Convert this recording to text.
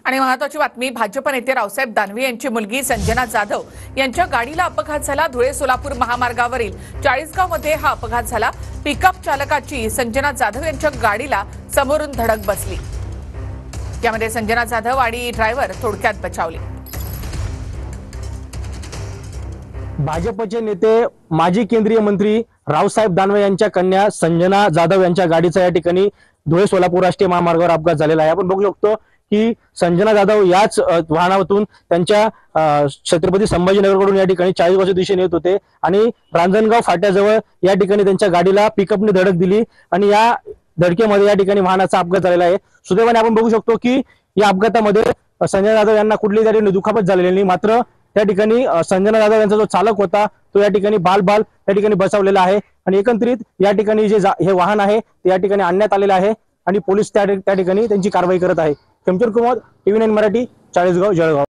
आणि महत्त्वाची बातमी, भाजप नेते रावसाहेब दानवे यांची मुलगी संजना जाधव यांच्या गाडीला अपघात झाला। धुळे सोलापूर महामार्गावरील चाळीसगावमध्ये हा अपघात झाला। पिकअप चालकाची संजना जाधव यांच्या गाडीला समोरून धडक बसली। यामध्ये संजना जाधव आणि ड्रायव्हर थोडक्यात बचावले। भाजपचे नेते माजी केंद्रीय मंत्री रावसाहेब दानवे यांच्या कन्या संजना जाधव यांच्या गाडीचा या ठिकाणी धुळे सोलापूर राष्ट्रीय महामार्गावर अपघात झालेला आहे। आपण बघू शकतो की संजना जाधव याच वाहनातून त्यांच्या छत्रपती संभाजीनगरकडून या ठिकाणी चाळीसगावच्या दिशेने येत होते आणि रांजणगाव फाट्याजवळ या ठिकाणी त्यांच्या गाडीला पिकअपने धडक दिली आणि या धडकेमध्ये या ठिकाणी वाहनाचा अपघात झालेला आहे। सुदैवाने आपण बघू शकतो की या अपघातामध्ये संजना जाधव यांना कुठलीही तरी दुखापत झालेली नाही, मात्र त्या ठिकाणी संजना जाधव यांचा जो चालक होता तो या ठिकाणी बाल त्या ठिकाणी बचावलेला आहे आणि एकंदरीत या ठिकाणी जे हे वाहन आहे ते या ठिकाणी आणण्यात आलेले आहे आणि पोलीस त्या ठिकाणी त्यांची कारवाई करत आहे। चमचर कुमार, TV9 मराठी, चाळीसगाव, जळगाव।